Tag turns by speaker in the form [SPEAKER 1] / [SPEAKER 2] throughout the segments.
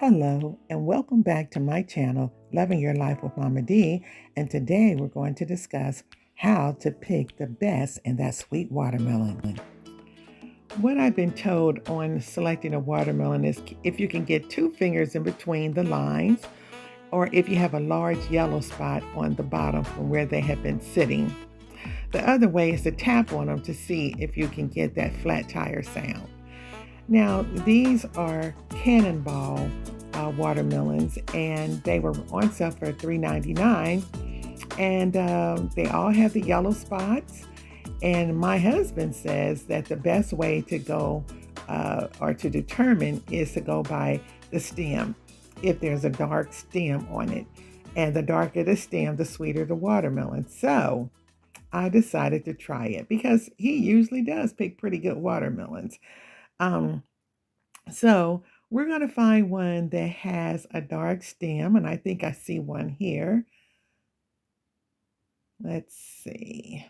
[SPEAKER 1] Hello, and welcome back to my channel, Loving Your Life with Mama D. And today we're going to discuss how to pick the best in that sweet watermelon. What I've been told on selecting a watermelon is if you can get two fingers in between the lines, or if you have a large yellow spot on the bottom from where they have been sitting. The other way is to tap on them to see if you can get that flat tire sound. Now, these are Cannonball watermelons, and they were on sale for $3.99. And they all have the yellow spots. And my husband says that the best way to go or to determine is to go by the stem, if there's a dark stem on it. And the darker the stem, the sweeter the watermelon. So I decided to try it because he usually does pick pretty good watermelons. Um, so we're going to find one that has a dark stem, and I think I see one here. Let's see.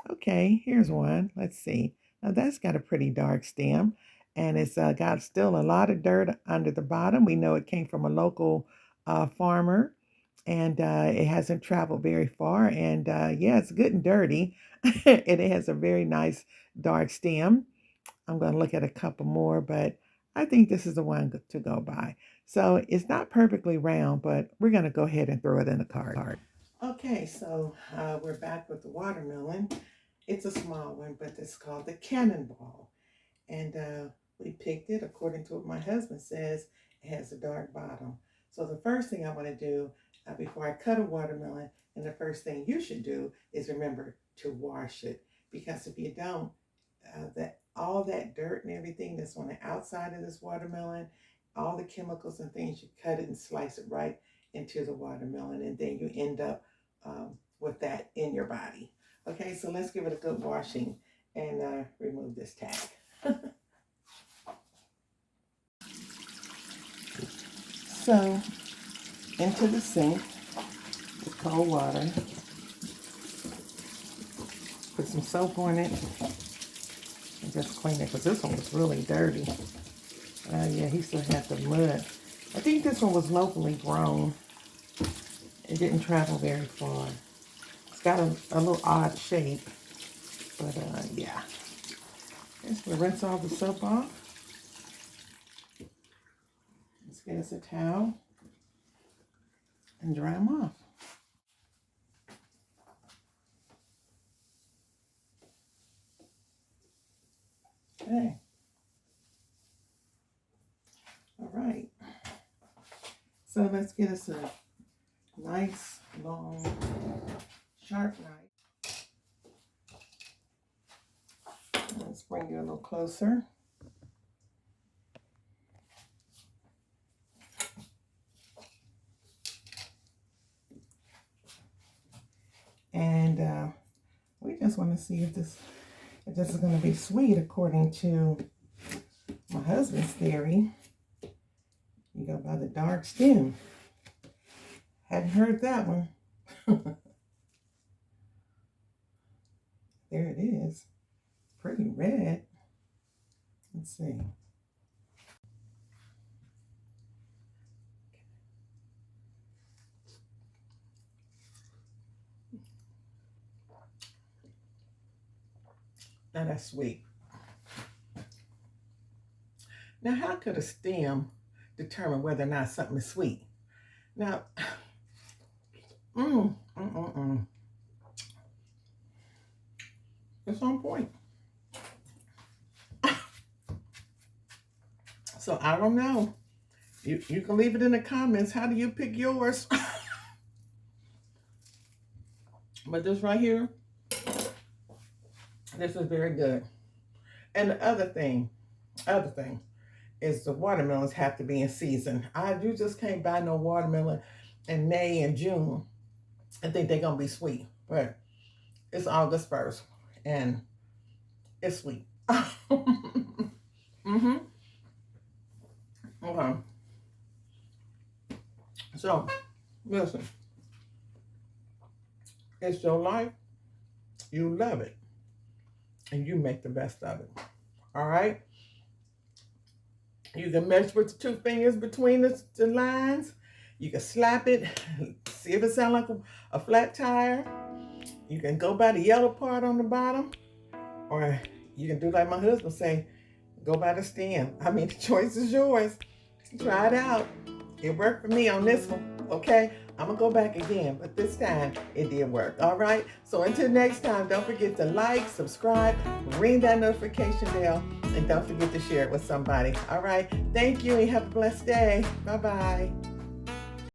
[SPEAKER 1] Okay, here's one. Let's see. Now that's got a pretty dark stem, and it's got still a lot of dirt under the bottom. We know it came from a local farmer, and it hasn't traveled very far. And yeah, it's good and dirty, and it has a very nice dark stem. I'm going to look at a couple more, but I think this is the one to go by. So it's not perfectly round, but we're going to go ahead and throw it in the cart. Okay, so we're back with the watermelon. It's a small one, but it's called the Cannonball. And we picked it according to what my husband says. It has a dark bottom. So the first thing I want to do before I cut a watermelon, and the first thing you should do is remember to wash it. Because if you don't, that all that dirt and everything that's on the outside of this watermelon, all the chemicals and things, you cut it and slice it right into the watermelon, and then you end up with that in your body. Okay, so let's give it a good washing and remove this tag. So into the sink with cold water, put some soap on it, and just clean it because this one was really dirty. Yeah, he still had the mud. I think this one was locally grown. It didn't travel very far. It's got a little odd shape, but yeah. Just we'll rinse all the soap off. Let's get us a towel and dry them off. Okay. All right. So let's get us a nice, long, sharp knife. Let's bring you a little closer. And we just want to see if this is going to be sweet according to my husband's theory. You go by the dark stem. Hadn't heard that one. There it is. Pretty red. Let's see. Now that's sweet. Now, how could a stem determine whether or not something is sweet? Now, it's on point. So I don't know. You can leave it in the comments. How do you pick yours? But this right here, this is very good. And the other thing is the watermelons have to be in season. You just can't buy no watermelon in May and June and think they're gonna be sweet. But it's August 1st and it's sweet. Mm-hmm. Okay. So listen, it's your life. You love it. And you make the best of it. All right. You can measure with the 2 fingers between the lines. You can slap it, see if it sounds like a flat tire. You can go by the yellow part on the bottom, or you can do like my husband say, go by the stem. I mean, the choice is yours. Try it out. It worked for me on this one, okay? I'm gonna go back again, but this time it did work, all right? So until next time, don't forget to like, subscribe, ring that notification bell, and don't forget to share it with somebody, all right? Thank you and have a blessed day. Bye-bye.